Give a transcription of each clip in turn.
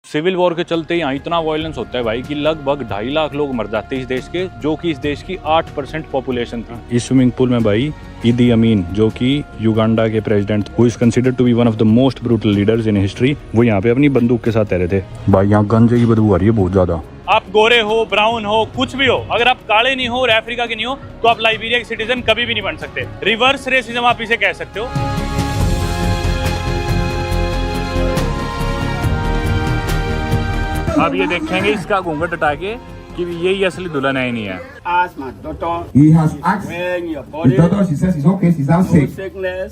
Civil war के चलते यहाँ इतना वायलेंस होता है भाई कि लगभग 2.5 लाख लोग मर जाते हैं इस देश के, जो कि इस देश की 8% पॉपुलेशन थी। इस स्विमिंग पूल में भाई इदी अमीन, जो कि युगांडा के president, who is considered to be one of the most brutal leaders in history, वो यहाँ पे अपनी बंदूक के साथ तैरे थे। भाई यहाँ गंजे की बदबू आ रही है बहुत ज्यादा। आप गोरे हो, ब्राउन हो, कुछ भी हो, अगर आप काले नहीं हो और अफ्रीका के नहीं हो तो आप लाइबेरिया के सिटीजन कभी भी नहीं बन सकते। रिवर्स रेसिज्म आप इसे कह सकते हो। अब ये देखेंगे इसका घूंघट हटा के कि यही असली दुल्हन है नहीं है।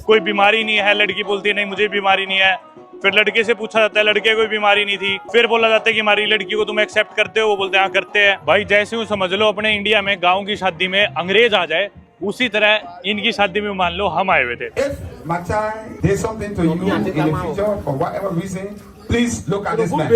कोई बीमारी नहीं है, लड़की बोलती है नहीं मुझे बीमारी नहीं है। फिर लड़के से पूछा जाता है, लड़के कोई बीमारी नहीं थी। फिर बोला जाता है कि हमारी लड़की को तुम एक्सेप्ट करते हो, वो बोलते हैं हाँ करते हैं। भाई जैसे हूँ समझ लो अपने इंडिया में गाँव की शादी में अंग्रेज आ जाए, उसी तरह इनकी शादी में मान लो हम आए हुए थे। Please look at this man.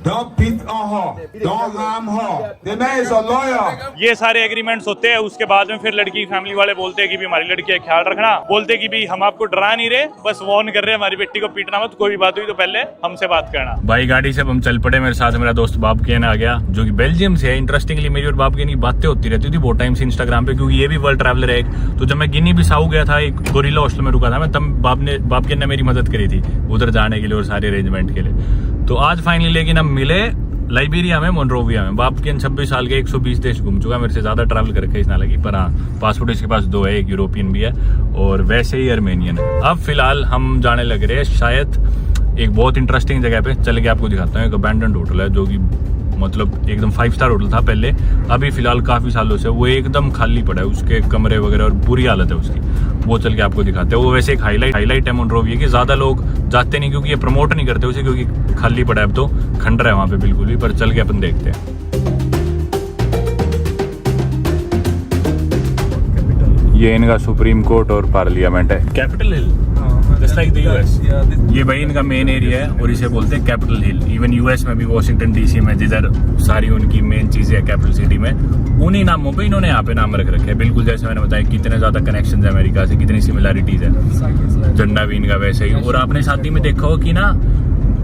Don't beat on her. Don't harm her. The man is a lawyer. ये सारे एग्रीमेंट्स होते हैं। उसके बाद में फिर लड़की की फैमिली वाले बोलते हैं कि भी हमारी लड़की का ख्याल रखना, बोलते हैं कि भी हम आपको डरा नहीं रहे, बस वार्न कर रहे हैं हमारी बेटी को पीटना मत, कोई भी बात हुई तो पहले हमसे बात करना। भाई गाड़ी से हम चल पड़े, मेरे साथ मेरा दोस्त बाबकेन आ गया जो कि बेल्जियम से है। इंटरेस्टिंगली मेरी और बाबकेन की बातें होती रहती थी बहुत टाइम से इंस्टाग्राम पे, क्योंकि ये भी वर्ल्ड ट्रैवलर है एक। तो जब मैं गिनी बिसाऊ गया था, एक गोरिल्ला हॉस्टल में रुका था मैं, तब बाबकेन ने मेरी मदद करी थी उधर जाने के लिए और सारे अरेंजमेंट के लिए। तो आज फाइनली लेकिन हम मिले लाइबेरिया में, मोनरोविया में। बाबकेन 26 साल के 120 देश घूम चुका है, मेरे से ज्यादा ट्रैवल करके इस ना लगी, पर हाँ पासपोर्ट इसके पास 2 है, एक यूरोपियन भी है और वैसे ही अर्मेनियन है। अब फिलहाल हम जाने लग रहे हैं शायद एक बहुत इंटरेस्टिंग जगह पे, चल के आपको दिखाता हूँ। एक अबैंडन्ड होटल है जो कि मतलब एकदम 5 स्टार होटल था पहले, अभी फिलहाल काफी सालों से वो एकदम खाली पड़ा है, उसके कमरे वगैरह और बुरी हालत है उसकी। वो चल के आपको दिखाते हैं। वो वैसे एक हाईलाइट है मोनरोविया की, ज्यादा लोग जाते नहीं क्योंकि ये प्रमोट नहीं करते उसे, क्योंकि खाली पड़ा है अब तो, खंडर है वहां पे बिल्कुल भी। पर चल के अपन देखते हैं। ये इनका सुप्रीम कोर्ट और पार्लियामेंट है। Capitol Hill just like the US. ये भाई इनका मेन एरिया है और इसे बोलते हैं कैपिटल हिल। इवन यूएस में भी वॉशिंगटन डीसी में, जिधर सारी उनकी मेन चीजें है कैपिटल सिटी में, उन्हीं नामों पे इन्होंने यहाँ पे नाम रख रखे हैं। बिल्कुल जैसे मैंने बताया कितने ज्यादा कनेक्शन है अमेरिका से, कितनी सिमिलैरिटीज है। झंडा भी इनका वैसे ही। और आपने शादी में देखा हो कि ना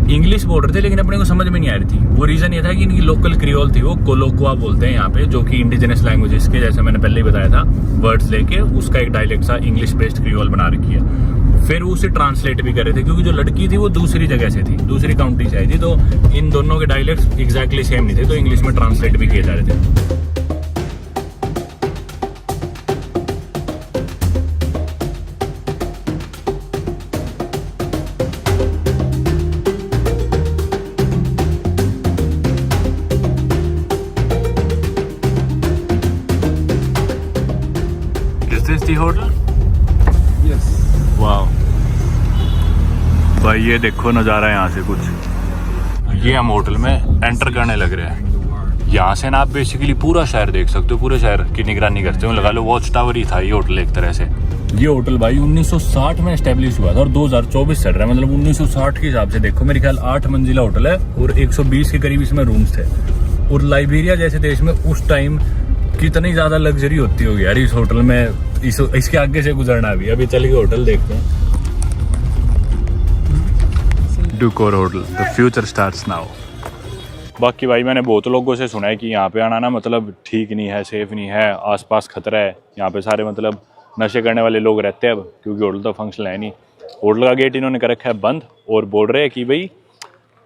इंग्लिश बोल रहे थे लेकिन अपने को समझ में नहीं आ रही थी। वो रीजन ये था कि इनकी लोकल क्रियोल थी, वो कोलोक्वा बोलते हैं यहाँ पे, जो कि इंडिजिनस लैंग्वेजेस के, जैसे मैंने पहले ही बताया था, वर्ड्स लेके उसका एक डायलेक्ट सा इंग्लिश बेस्ड क्रियोल बना रखी है। फिर उसे ट्रांसलेट भी कर रहे थे क्योंकि जो लड़की थी वो दूसरी जगह से थी, दूसरी काउंटी से आई थी, तो इन दोनों के डायलेक्ट्स एग्जैक्टली सेम नहीं थे, तो इंग्लिश में ट्रांसलेट भी किए जा रहे थे। Is this the hotel? Yes. वाह भाई ये देखो नज़ारा यहाँ से कुछ। ये हम होटल में एंटर करने लग रहे हैं। यहाँ से ना आप बेसिकली पूरा शहर देख सकते हो, पूरे शहर की निगरानी करते हो। लगा लो वॉच टावर ही था ये होटल एक तरह से। ये होटल भाई 1960 में एस्टेब्लिश हुआ था और 2024 चल रहा है, मतलब 1960 के हिसाब से देखो मेरे ख्याल 8 मंजिला होटल है और 120 के करीब इसमें रूम्स थे। और लाइबेरिया जैसे देश में उस टाइम कितनी ज्यादा लग्जरी होती होगी यार इस होटल में, इसके आगे से गुजरना भी। अभी चल के होटल देखते हैं। Ducor hotel, the future starts now. बाकी भाई मैंने बहुत लोगों से सुना है कि यहाँ पे आना ना मतलब ठीक नहीं है, सेफ नहीं है, आसपास खतरा है। यहाँ पे सारे मतलब नशे करने वाले लोग रहते हैं अब, क्योंकि होटल तो फंक्शन है नहीं। होटल का गेट इन्होंने कर रखा है बंद और बोल रहे हैं कि भाई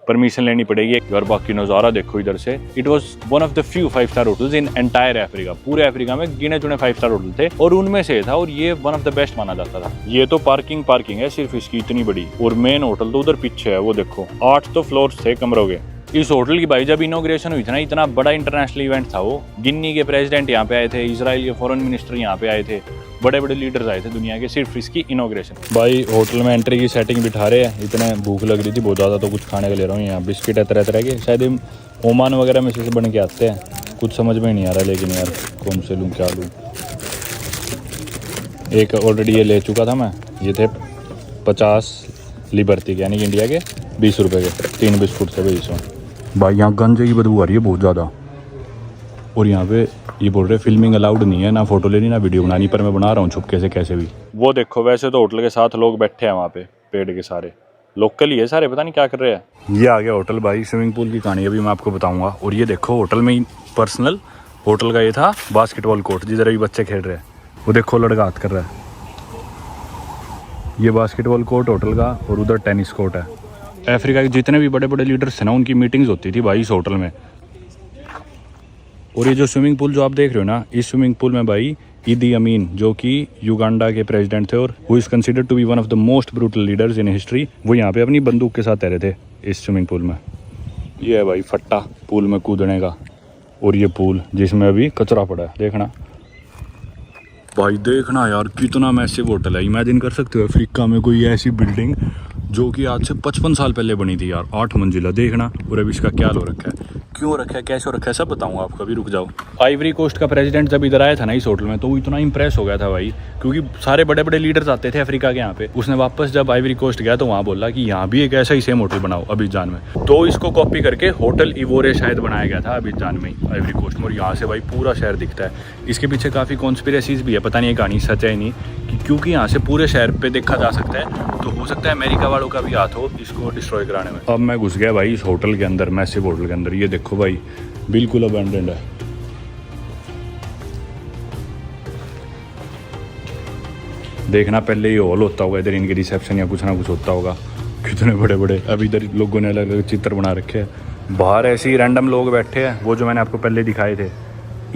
परमिशन लेनी पड़ेगी। और बाकी नज़ारा देखो इधर से। It was one of the few 5 star hotels in entire Africa. पूरे अफ्रीका में गिने चुने 5 स्टार होटल थे और उनमें से था, और ये वन ऑफ द बेस्ट माना जाता था। ये तो पार्किंग है सिर्फ इसकी इतनी बड़ी, और मेन होटल तो उधर पीछे है, वो देखो 8 तो फ्लोर्स थे कमरों के। इस होटल की भाई जब इनॉग्रेशन हुई थी ना, इतना बड़ा इंटरनेशनल इवेंट था वो। गिनी के प्रेसिडेंट यहाँ पे आए थे, इजराइल के फॉरेन मिनिस्टर यहाँ पे आए थे, बड़े बड़े लीडर्स आए थे दुनिया के, सिर्फ इसकी इनॉग्रेशन। भाई होटल में एंट्री की सेटिंग बिठा रहे हैं। इतने भूख लग रही थी बहुत ज़्यादा, तो कुछ खाने का ले रहा हूँ। यहाँ बिस्किट है तरह तरह के, शायद ओमान वगैरह में से बन के आते हैं, कुछ समझ में नहीं आ रहा लेकिन यार कौन से लूँ क्या लूँ। एक ऑलरेडी ये ले चुका था मैं, ये थे 50 लिबर्टी के, यानी कि इंडिया के 20 रुपये के 3 बिस्कुट थे भाई इसमें। भाई यहाँ गंजे की बदबू आ रही है बहुत ज़्यादा। और यहाँ पे ये बोल रहे फिल्मिंग अलाउड नहीं है, ना फोटो लेनी ना वीडियो बनानी, पर मैं बना रहा हूँ छुपके से कैसे भी। वो देखो वैसे तो होटल के साथ लोग बैठे हैं वहाँ पे पेड़ के सारे, लोकल ही है सारे, पता नहीं क्या कर रहे हैं। ये आ गया होटल भाई। स्विमिंग पूल की कहानी अभी मैं आपको बताऊंगा। और ये देखो होटल में ही पर्सनल होटल का ये था बास्केटबॉल कोर्ट जिधर अभी बच्चे खेल रहे हैं। वो देखो लड़का हाथ कर रहा है। ये बास्केटबॉल कोर्ट होटल का और उधर टेनिस कोर्ट है। अफ्रीका के जितने भी बड़े बड़े लीडर्स थे ना उनकी मीटिंग्स होती थी भाई इस होटल में। और ये जो स्विमिंग पूल जो आप देख रहे हो ना, इस स्विमिंग पूल में भाई ईदी अमीन जो कि युगांडा के प्रेसिडेंट थे और who is considered to be one of the most brutal leaders in history, वो यहाँ पे अपनी बंदूक के साथ तैरे थे इस स्विमिंग पूल में। ये है भाई फट्टा पूल में कूदने का। और ये पूल जिसमें अभी कचरा पड़ा है, देखना भाई, देखना यार कितना मैसिव होटल है। इमेजिन कर सकते हो अफ्रीका में कोई ऐसी बिल्डिंग जो कि आज से 55 साल पहले बनी थी यार, 8 मंजिला, देखना। और अभी इसका क्या हो रखा है, क्यों रखा है, कैसे हो रखा है, सब बताऊंगा आपको, अभी रुक जाओ। आइवरी कोस्ट का प्रेसिडेंट जब इधर आया था ना इस होटल में, तो वो इतना इंप्रेस हो गया था भाई, क्योंकि सारे बड़े बड़े लीडर्स आते थे अफ्रीका के यहाँ पे। उसने वापस जब आइवरी कोस्ट गया तो वहाँ बोला कि यहाँ भी एक ऐसा ही सेम होटल बनाओ अबिजान में। तो इसको कॉपी करके होटल इवोरे शायद बनाया गया था अबिजान में ही, आइवरी कोस्ट में। और यहाँ से भाई पूरा शहर दिखता है। इसके पीछे काफ़ी कॉन्स्पिरेसीज भी है, पता नहीं ये कहानी सच है नहीं, कि क्योंकि यहाँ से पूरे शहर पे देखा जा सकता है, तो हो सकता है अमेरिका वालों का भी हाथ हो इसको डिस्ट्रॉय कराने में। अब मैं घुस गया भाई इस होटल के अंदर, मैसिव होटल के अंदर। ये देखो भाई बिल्कुल अबैंडन्ड है। देखना पहले ये हॉल होता होगा इधर, इनके रिसेप्शन या कुछ ना कुछ होता होगा। कितने बड़े बड़े, अब इधर लोगों ने अलग अलग चित्र बना रखे हैं। बाहर ऐसे ही रैंडम लोग बैठे हैं, वो जो मैंने आपको पहले दिखाए थे।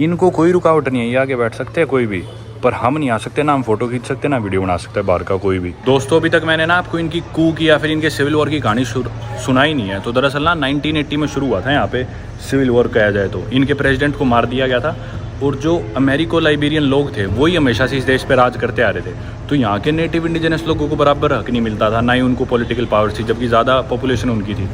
इनको कोई रुकावट नहीं है, ये आगे बैठ सकते हैं कोई भी, पर हम नहीं आ सकते, ना हम फोटो खींच सकते ना वीडियो बना सकते हैं बाहर का कोई भी। दोस्तों अभी तक मैंने ना आपको इनकी कू की या फिर इनके सिविल वॉर की कहानी सुनाई नहीं है। तो दरअसल ना 1980 में शुरू हुआ था यहाँ पे सिविल वॉर कहा जाए तो। इनके प्रेसिडेंट को मार दिया गया था और जो अमेरिको लाइबेरियन लोग थे वही हमेशा से इस देश पे राज करते आ रहे थे। तो यहाँ के नेटिव इंडिजिनस लोगों को बराबर हक नहीं मिलता था, ना ही उनको पॉलिटिकल पावर थी, जबकि ज़्यादा पॉपुलेशन उनकी थी।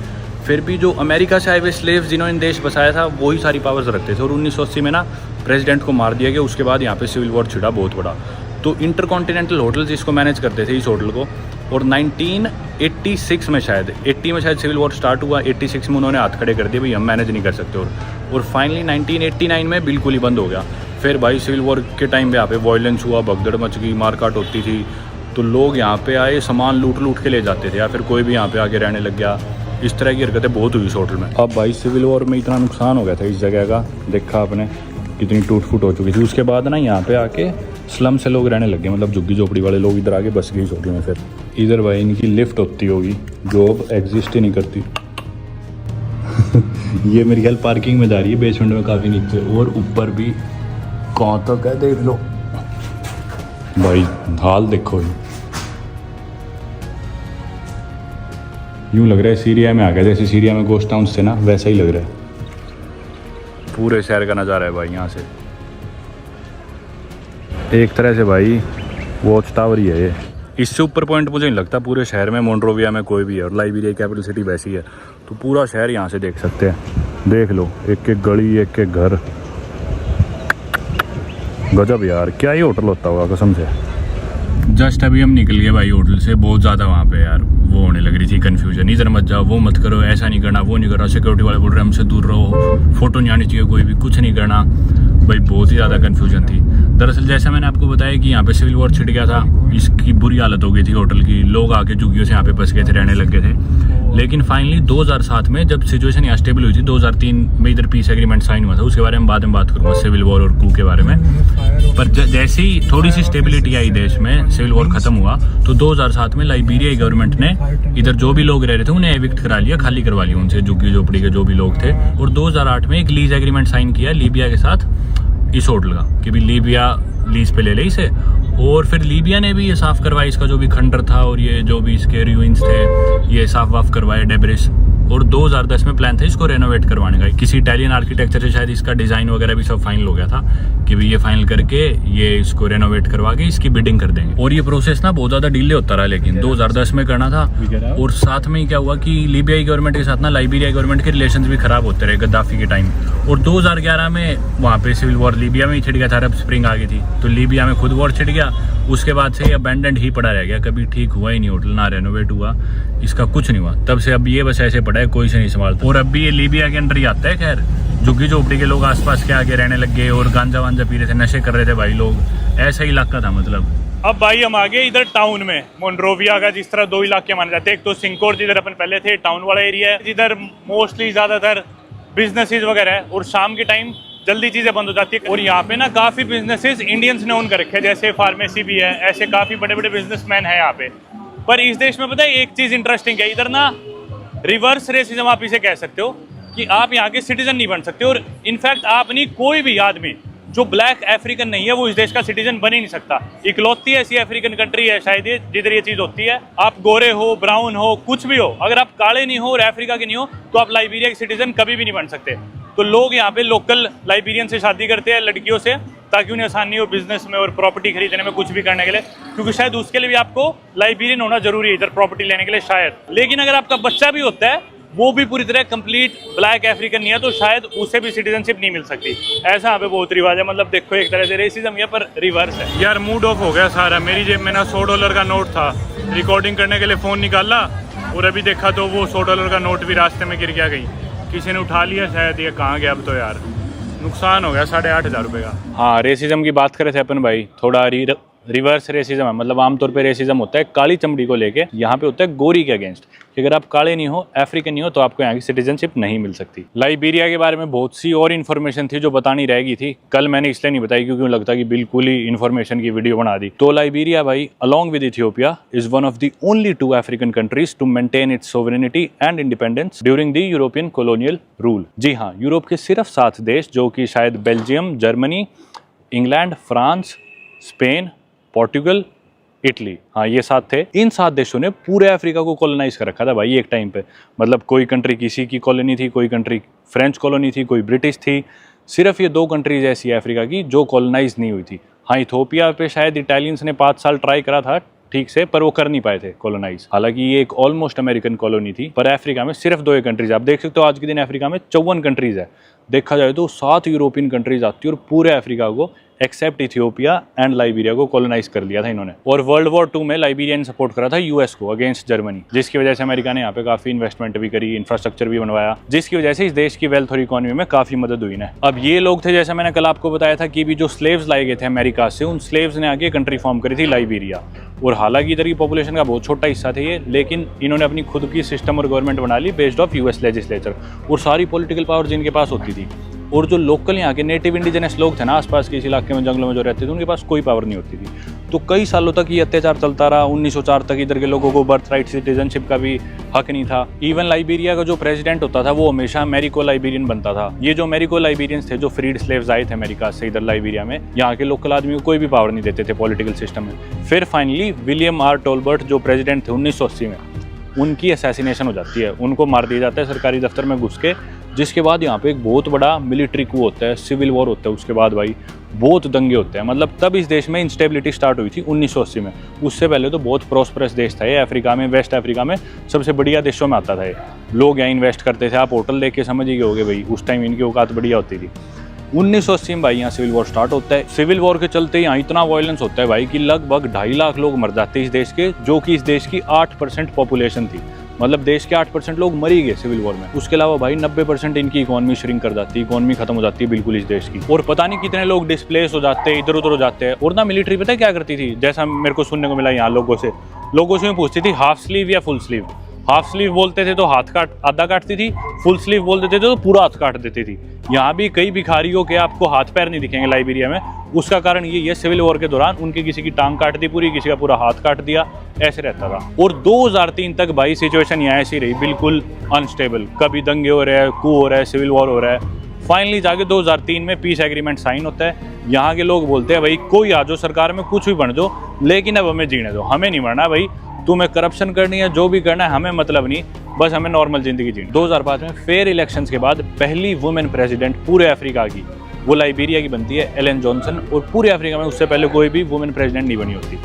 फिर भी जो अमेरिका से आए हुए स्लेव्स जिन्होंने देश बसाया था वही सारी पावर्स रखते थे। और 1980 में ना प्रेसिडेंट को मार दिया गया। उसके बाद यहाँ पे सिविल वॉर छिड़ा बहुत बड़ा। तो इंटरकॉन्टिनेंटल होटल्स इसको मैनेज करते थे इस होटल को। और 1986 में शायद 80 में शायद सिविल वॉर स्टार्ट हुआ, 86 में उन्होंने हाथ खड़े कर दिए, भाई हम मैनेज नहीं कर सकते। और फाइनली 1989 में बिल्कुल ही बंद हो गया। फिर भाई सिविल वॉर के टाइम पे यहाँ पे वायलेंस हुआ, भगदड़ मच गई, मारकाट होती थी। तो लोग यहाँ पे आए, सामान लूट के ले जाते थे, या फिर कोई भी यहाँ पे आके रहने लग गया। इस तरह की हरकतें बहुत हुई इस होटल में। अब भाई सिविल वॉर में इतना नुकसान हो गया था इस जगह का, देखा आपने कितनी टूट फूट हो चुकी थी। उसके बाद ना यहाँ पे आके स्लम से लोग रहने लगे, मतलब झुग्गी झोपड़ी वाले लोग इधर आके बस गए इस होटल में। फिर इधर भाई इनकी लिफ्ट होती होगी जो अब एग्जिस्ट ही नहीं करती। ये मेरी ख्याल पार्किंग में जा रही है, बेसमेंट में काफ़ी नीचे, और ऊपर भी कौन तक है देख लो भाई, हाल देखो। यूँ लग रहा है सीरिया में आ गया, जैसे सीरिया में गोस्ट टाउन्स थे ना, वैसा ही लग रहा है। पूरे शहर का नज़ारा है भाई यहाँ से, एक तरह से भाई वॉच टावर ही है ये। इससे ऊपर पॉइंट मुझे नहीं लगता पूरे शहर में, मोन्रोविया में कोई भी है। और लाइबेरिया कैपिटल सिटी वैसी है, तो पूरा शहर यहाँ से देख सकते हैं। देख लो एक एक गली, एक एक घर, गजब यार, क्या ही होटल होता होगा कसम से। जस्ट अभी हम निकल गए भाई होटल से। बहुत ज़्यादा वहाँ पे यार वो होने लग रही थी कन्फ्यूजन, इधर मत जाओ, वो मत करो, ऐसा नहीं करना, वो नहीं करना। सिक्योरिटी वाले बोल रहे हमसे दूर रहो, फोटो नहीं आनी चाहिए, कोई भी कुछ नहीं करना। भाई बहुत ही ज़्यादा कन्फ्यूजन थी। दरअसल जैसा मैंने आपको बताया कि यहाँ पे सिविल वॉर छिड़ गया था, इसकी बुरी हालत हो गई थी होटल की। लोग आके झुग्गियों से यहाँ पे बस गए थे, रहने लग गए थे। लेकिन फाइनली 2007 में जब सिचुएशन यहाँ स्टेबल हुई थी, 2003 में इधर पीस एग्रीमेंट साइन हुआ था, उसके बारे में बाद में बात करूँगा, सिविल वॉर और कू के बारे में। पर जैसे ही थोड़ी सी स्टेबिलिटी आई देश में, सिविल वॉर खत्म हुआ, तो 2007 में लाइबेरिया गवर्नमेंट ने इधर जो भी लोग रह रहे थे उन्हें एविक्ट करा लिया, खाली करवा लिया उनसे, झुग्गी झोपड़ी के जो भी लोग थे। और 2008 में एक लीज एग्रीमेंट साइन किया लीबिया के साथ इस होटल का, कि भी लीबिया लीज पे ले ले इसे। और फिर लीबिया ने भी ये साफ करवाया, इसका जो भी खंडर था और ये जो भी इसके रूइंस थे ये साफ वाफ करवाए, डेब्रिस। और 2010 में प्लान था इसको रेनोवेट करवाने का। किसी इटालियन आर्किटेक्चर से शायद इसका डिज़ाइन वगैरह भी सब फाइनल हो गया था कि भी ये फाइनल करके ये इसको रेनोवेट करवा के इसकी बिडिंग कर देंगे। और ये प्रोसेस ना बहुत ज़्यादा डिले होता रहा, लेकिन 2010 में करना था। और साथ में ही क्या हुआ कि लीबियाई गवर्नमेंट के साथ ना लाइबेरिया गवर्नमेंट के रिलेशन भी खराब होते रहे गद्दाफी के टाइम। और 2011 में वहाँ पे सिविल वॉर लीबिया में ही छिड़ गया था, अरब स्प्रिंग आ गई थी, तो लीबिया में खुद वॉर छिड़ गया। उसके बाद से ये अबैंडन्ड ही पड़ा रह गया, कभी ठीक हुआ ही नहीं होटल, ना रेनोवेट हुआ, इसका कुछ नहीं हुआ। तब से अब ये बस ऐसे पड़ा है, कोई से नहीं संभालता। और अब भी ये लीबिया के अंदर ही आता है। खैर झुग्गी झोपड़ी के लोग आसपास के आगे रहने लग गए और गांजा वांजा पी रहे थे, नशे कर रहे थे भाई लोग, ऐसा ही इलाका था मतलब। अब भाई हम आ गए इधर टाउन में। मोनरोविया का जिस तरह 2 इलाके माने जाते हैं, एक तो सिंकोर जिधर अपन पहले थे, टाउन वाला एरिया है, जिधर मोस्टली ज्यादातर बिजनेसेस वगैरह है और शाम के टाइम जल्दी चीजें बंद हो जाती है। और यहाँ पे ना काफी बिजनेसेस इंडियंस ने ओन कर रखे हैं, जैसे फार्मेसी भी है, ऐसे काफी बड़े बड़े बिजनेसमैन है यहाँ पे। पर इस देश में पता है एक चीज इंटरेस्टिंग है, इधर ना रिवर्स रेसिज्म आप इसे कह सकते हो कि आप यहाँ के सिटीजन नहीं बन सकते। और इनफैक्ट आप नहीं, कोई भी आदमी जो ब्लैक अफ्रीकन नहीं है वो इस देश का सिटीजन बन ही नहीं सकता। इकलौती ऐसी अफ्रीकन कंट्री है शायद ये जिधर ये चीज होती है। आप गोरे हो, ब्राउन हो, कुछ भी हो, अगर आप काले नहीं हो और अफ्रीका के नहीं हो तो आप लाइबेरिया के सिटीजन कभी भी नहीं बन सकते। तो लोग यहाँ पे लोकल लाइबेरियन से शादी करते हैं लड़कियों से, ताकि उन्हें आसानी हो बिजनेस में और प्रॉपर्टी खरीदने में, कुछ भी करने के लिए, क्योंकि शायद उसके लिए भी आपको लाइबेरियन होना जरूरी है इधर प्रॉपर्टी लेने के लिए शायद। लेकिन अगर आपका बच्चा भी होता है, वो भी पूरी तरह कंप्लीट ब्लैक अफ्रीकन नहीं है, तो शायद उसे भी सिटीजनशिप नहीं मिल सकती। ऐसा यहाँ पे बहुत रिवाज है। मतलब देखो एक तरह से रेसिज्म है पर रिवर्स है। यार मूड ऑफ हो गया सारा। मेरी जेब में ना $100 का नोट था, रिकॉर्डिंग करने के लिए फ़ोन निकाला और अभी देखा तो वो $100 का नोट भी रास्ते में गिर गया कहीं, किसी ने उठा लिया शायद। ये कहाँ गया अब तो यार, नुकसान हो गया $8,500 का। हाँ, रेसिज्म की बात करे थे अपन भाई, थोड़ा रिवर्स रेसिज्म है। मतलब आमतौर पे रेसिज्म होता है काली चमड़ी को लेके, यहाँ पे होता है गोरी के अगेंस्ट, कि अगर आप काले नहीं हो, अफ्रीकन नहीं हो, तो आपको यहाँ की सिटीजनशिप नहीं मिल सकती। लाइबेरिया के बारे में बहुत सी और इन्फॉर्मेशन थी जो बतानी रह गई थी, कल मैंने इसलिए नहीं बताई क्योंकि लगता कि बिल्कुल ही इन्फॉर्मेशन की वीडियो बना दी। तो लाइबेरिया भाई along with Ethiopia is one of the only 2 African countries to maintain its sovereignty and independence during the European colonial rule. जी हाँ, यूरोप के सिर्फ 7 देश, जो कि शायद Belgium, Germany, England, France, Spain, Portugal, Italy, हाँ ये 7 थे। इन 7 देशों ने पूरे अफ्रीका को कॉलोनाइज कर रखा था भाई एक टाइम पे। मतलब कोई कंट्री किसी की कॉलोनी थी, कोई कंट्री फ्रेंच कॉलोनी थी, कोई ब्रिटिश थी। सिर्फ ये 2 कंट्रीज ऐसी है अफ्रीका की जो कॉलोनाइज नहीं हुई थी। हाँ, इथियोपिया पे शायद इटालियंस ने 5 साल ट्राई करा था ठीक से, पर वो कर नहीं पाए थे कॉलोनाइज। हालांकि ये एक ऑलमोस्ट अमेरिकन कॉलोनी थी, पर अफ्रीका में सिर्फ 2 कंट्रीज। आप देख सकते हो आज के दिन अफ्रीका में 54 कंट्रीज है। देखा जाए तो 7 यूरोपियन कंट्रीज आती है और पूरे अफ्रीका को एक्सेप्ट इथियोपिया एंड लाइबेरिया को कॉलोनाइज कर लिया था इन्होंने। और वर्ल्ड वॉर 2 में लाइबेरिया ने सपोर्ट करा था यूएस को अगेंस्ट जर्मनी, जिसकी वजह से अमेरिका ने यहाँ पे काफी इन्वेस्टमेंट भी करी, इंफ्रास्ट्रक्चर भी बनवाया, जिसकी वजह से इस देश की वेल्थ और इकोनॉमी में काफी मदद हुई ना। अब ये लोग थे, जैसे मैंने कल आपको बताया था कि भी जो स्लेव्स लाए गए थे अमेरिका से, उन स्लेव्स ने आगे कंट्री फॉर्म करी थी लाइबेरिया। और हालांकि इधर की पॉपुलेशन का बहुत छोटा हिस्सा थे ये, लेकिन इन्होंने अपनी खुद की सिस्टम और गवर्नमेंट बना ली बेस्ड ऑफ यूएस लेजिस्लेचर, और सारी पॉलिटिकल पावर जिनके पास होती थी। और जो लोकल यहाँ के नेटिव इंडिजिनस लोग थे ना आसपास के इस इलाके में, जंगलों में जो रहते थे, उनके पास कोई पावर नहीं होती थी। तो कई सालों तक ये अत्याचार चलता रहा। 1904 तक इधर के लोगों को बर्थ राइट सिटीजनशिप का भी हक नहीं था। इवन लाइबेरिया का जो प्रेसिडेंट होता था वो हमेशा अमेरिको लाइबेरियन बनता था। ये जो अमेरिको लाइबेरियंस थे, जो फ्रीड स्लेव्स आए थे अमेरिका से इधर लाइबेरिया में, यहाँ के लोकल आदमी को कोई भी पावर नहीं देते थे पॉलिटिकल सिस्टम में। फिर फाइनली विलियम आर टोलबर्ट जो प्रेसिडेंट थे 1980 में, उनकी असैसिनेशन हो जाती है, उनको मार दिया जाता है सरकारी दफ्तर में घुस के। जिसके बाद यहाँ पे एक बहुत बड़ा मिलिट्री कू होता है, सिविल वॉर होता है। उसके बाद भाई बहुत दंगे होते हैं। मतलब तब इस देश में इंस्टेबिलिटी स्टार्ट हुई थी 1980 में। उससे पहले तो बहुत प्रॉस्परस देश था ये अफ्रीका में, वेस्ट अफ्रीका में सबसे बढ़िया देशों में आता था ये। लोग यहाँ इन्वेस्ट करते थे। आप होटल देख के समझ ही गए होगे भाई, उस टाइम इनकी औकात बढ़िया होती थी। 1980 में भाई यहाँ सिविल वॉर स्टार्ट होता है। सिविल वॉर के चलते यहाँ इतना वायलेंस होता है भाई कि लगभग 2.5 लाख लोग मर जाते हैं इस देश के, जो कि इस देश की 8% पॉपुलेशन थी। मतलब देश के 8% लोग मर ही गए सिविल वॉर में। उसके अलावा भाई 90% इनकी इकोनॉमी श्रिंक कर जाती है, इकोनॉमी खत्म हो जाती है बिल्कुल इस देश की। और पता नहीं कितने लोग डिस्प्लेस हो जाते हैं, इधर उधर हो जाते हैं। और ना मिलिट्री पता है क्या करती थी, जैसा मेरे को सुनने को मिला यहाँ लोगों से मैं पूछती थी हाफ स्लीव या फुल स्लीव। हाफ स्लीव बोलते थे तो हाथ काट आधा काटती थी, फुल स्लीव बोलते थे तो पूरा हाथ काट देती थी। यहाँ भी कई भिखारियों के आपको हाथ पैर नहीं दिखेंगे लाइबेरिया में। उसका कारण ये सिविल वॉर के दौरान उनके किसी की टांग काट दी पूरी, किसी का पूरा हाथ काट दिया, ऐसे रहता था। और 2003 तक भाई सिचुएशन यहाँ ऐसी रही, बिल्कुल अनस्टेबल। कभी दंगे हो रहे हैं, कू हो रहा है, सिविल वॉर हो रहा है। फाइनली जाके 2003 में पीस एग्रीमेंट साइन होता है। यहाँ के लोग बोलते हैं भाई कोई आ जाओ सरकार में, कुछ भी बन जाओ, लेकिन अब हमें जीने दो, हमें नहीं मरना भाई। तुम्हें करप्शन करनी है, जो भी करना है, हमें मतलब नहीं, बस हमें नॉर्मल जिंदगी जीनी। 2005 में फेयर इलेक्शंस के बाद पहली वुमेन प्रेसिडेंट पूरे अफ्रीका की, वो लाइबेरिया की बनती है, एलन जॉनसन। और पूरे अफ्रीका में उससे पहले कोई भी वुमेन प्रेसिडेंट नहीं बनी होती।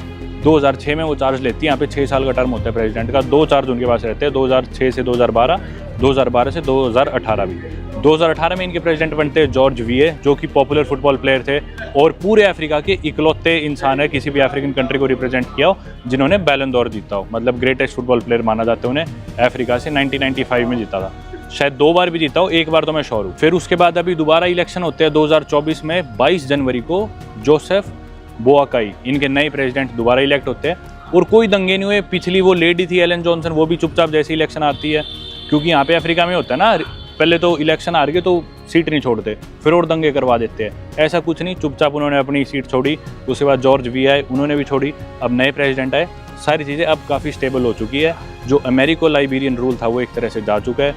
2006 में वो चार्ज लेती है। यहाँ पे 6 साल का टर्म होता है प्रेसिडेंट का। 2 चार्ज उनके पास रहते हैं, 2006 से 2012, 2012 से 2018 भी। 2018 में इनके प्रेसिडेंट बनते हैं जॉर्ज वीए, जो कि पॉपुलर फुटबॉल प्लेयर थे और पूरे अफ्रीका के इकलौते इंसान है किसी भी अफ्रीकन कंट्री को रिप्रेजेंट किया हो जिन्होंने बैलन डोर जीता हो। मतलब ग्रेटेस्ट फुटबॉल प्लेयर माना जाता है उन्हें। अफ्रीका से 1995 में जीता था, शायद 2 बार भी जीता हो, 1 बार तो मैं श्योर हूँ। फिर उसके बाद अभी दोबारा इलेक्शन होते हैं 2024 में 22 जनवरी को। जोसेफ बोआकाई, इनके नए प्रेसिडेंट दोबारा इलेक्ट होते हैं और कोई दंगे नहीं हुए। पिछली वो लेडी थी एलन जॉनसन, वो भी चुपचाप जैसे इलेक्शन आती है, क्योंकि यहाँ पे अफ्रीका में होता है ना, पहले तो इलेक्शन आ रही तो सीट नहीं छोड़ते, फिर और दंगे करवा देते हैं। ऐसा कुछ नहीं, चुपचाप उन्होंने अपनी सीट छोड़ी। उसके बाद जॉर्ज वी आए, उन्होंने भी छोड़ी। अब नए प्रेसिडेंट आए, सारी चीज़ें अब काफ़ी स्टेबल हो चुकी है। जो अमेरिको लाइबेरियन रूल था वो एक तरह से जा चुका है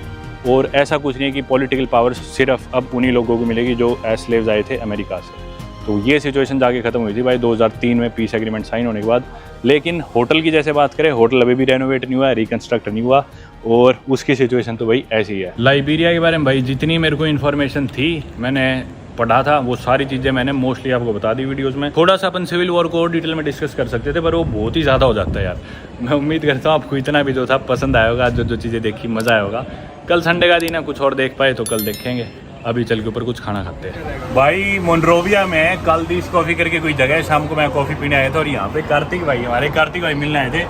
और ऐसा कुछ नहीं है कि पॉलिटिकल पावर सिर्फ अब उन्हीं लोगों को मिलेगी जो एज स्लेव्स आए थे अमेरिका से। तो ये सिचुएशन जाके ख़त्म हुई थी भाई 2003 में पीस एग्रीमेंट साइन होने के बाद। लेकिन होटल की जैसे बात करें, होटल अभी भी रेनोवेट नहीं हुआ है, रिकन्स्ट्रक्ट नहीं हुआ और उसकी सिचुएशन तो भाई ऐसी ही है। लाइबेरिया के बारे में भाई जितनी मेरे को इन्फॉर्मेशन थी, मैंने पढ़ा था, वो सारी चीज़ें मैंने मोस्टली आपको बता दी वीडियोस में। थोड़ा सा अपन सिविल वॉर को और डिटेल में डिस्कस कर सकते थे, पर वो बहुत ही ज़्यादा हो जाता है यार। मैं उम्मीद करता हूँ आपको इतना भी जो था पसंद आया होगा, जो चीज़ें देखी मज़ा आया होगा। कल संडे का दिन है, कुछ और देख पाए तो कल देखेंगे। अभी चल के ऊपर कुछ खाना खाते हैं। भाई मोनरोविया में काल्दीस कॉफ़ी करके कोई जगह है, शाम को मैं कॉफ़ी पीने आया था और यहाँ पे कार्तिक भाई, हमारे कार्तिक भाई मिलने आए थे।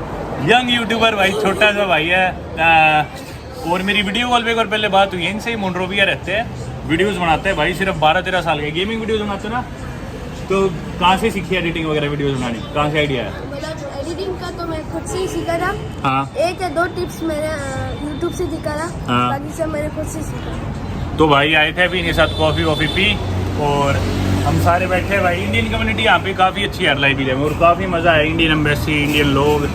यंग यूट्यूबर भाई, छोटा सा भाई है और मेरी वीडियो कॉल पे एक और पहले बात हुई है इनसे। ही मोनरोविया रहते हैं, वीडियोस बनाते हैं भाई, सिर्फ 12-13 साल के गेमिंग वीडियोस बनाते हैं ना। तो कहाँ से सीखी एडिटिंग वगैरह वीडियोस बनानी, कहाँ से आइडिया है? मतलब एडिटिंग का तो मैं खुद से ही सीखा था। हाँ, 1 या 2 टिप्स मैंने यूट्यूब से सीखा था। हाँ। बाकी सब मैंने खुद से सीखा। तो भाई आए थे अभी, इनके साथ कॉफ़ी वॉफ़ी पी और हम सारे बैठे भाई। इंडियन कम्युनिटी यहाँ पे काफ़ी अच्छी है लाइब्रेरी में और काफ़ी मज़ा है। इंडियन एम्बेसी, इंडियन लोग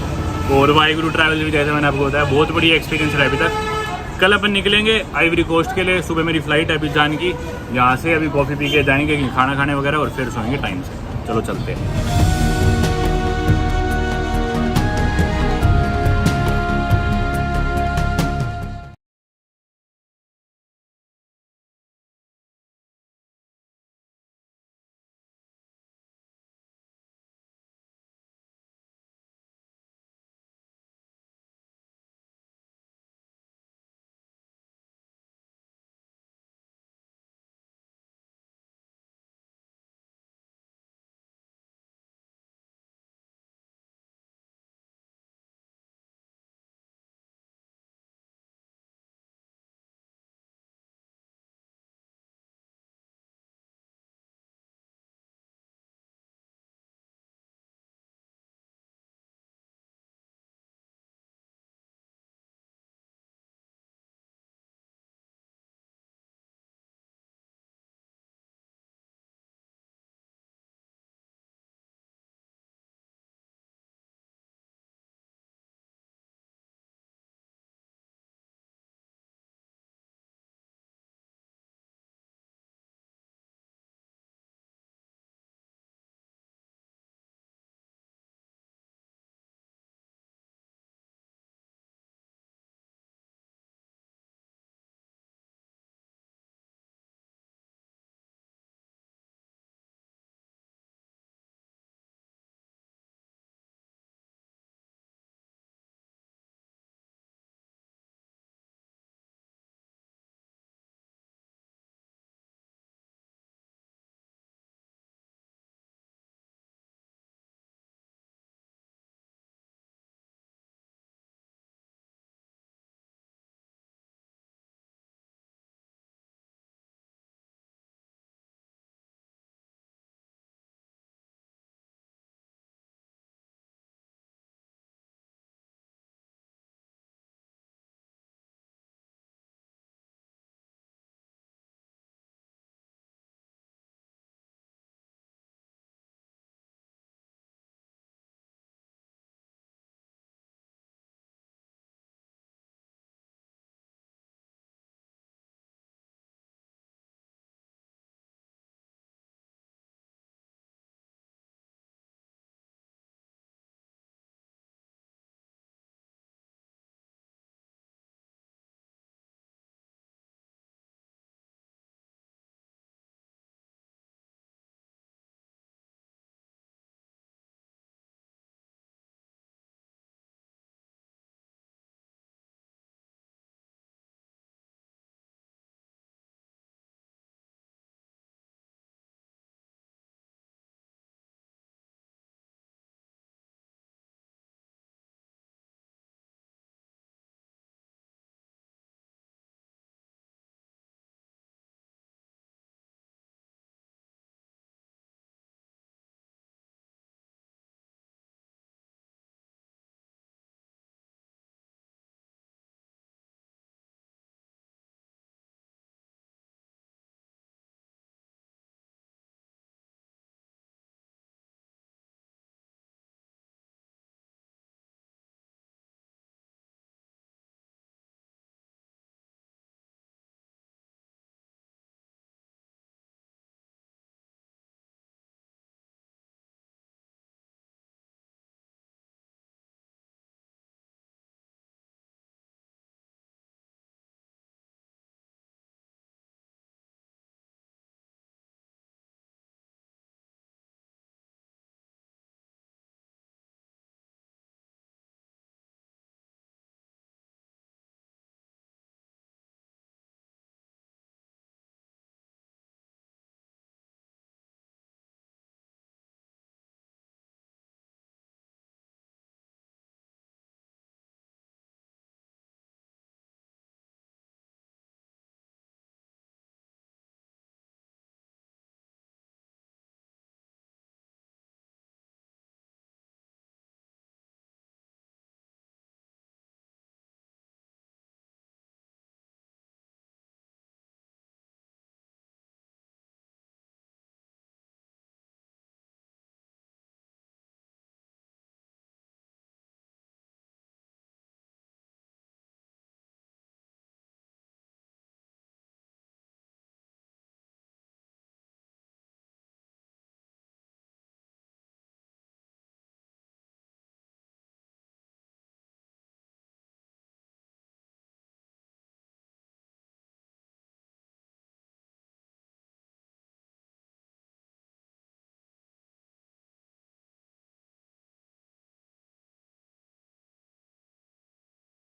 और वाहिगुरु ट्रैवल भी, जैसे मैंने आपको बताया, बहुत बढ़िया एक्सपीरियंस रहा अभी तक। कल अपन निकलेंगे आइवरी कोस्ट के लिए, सुबह मेरी फ़्लाइट है अबिजान की। यहाँ से अभी कॉफ़ी पी के जाएंगे खाना खाने वगैरह और फिर सोएंगे टाइम से। चलो चलते हैं।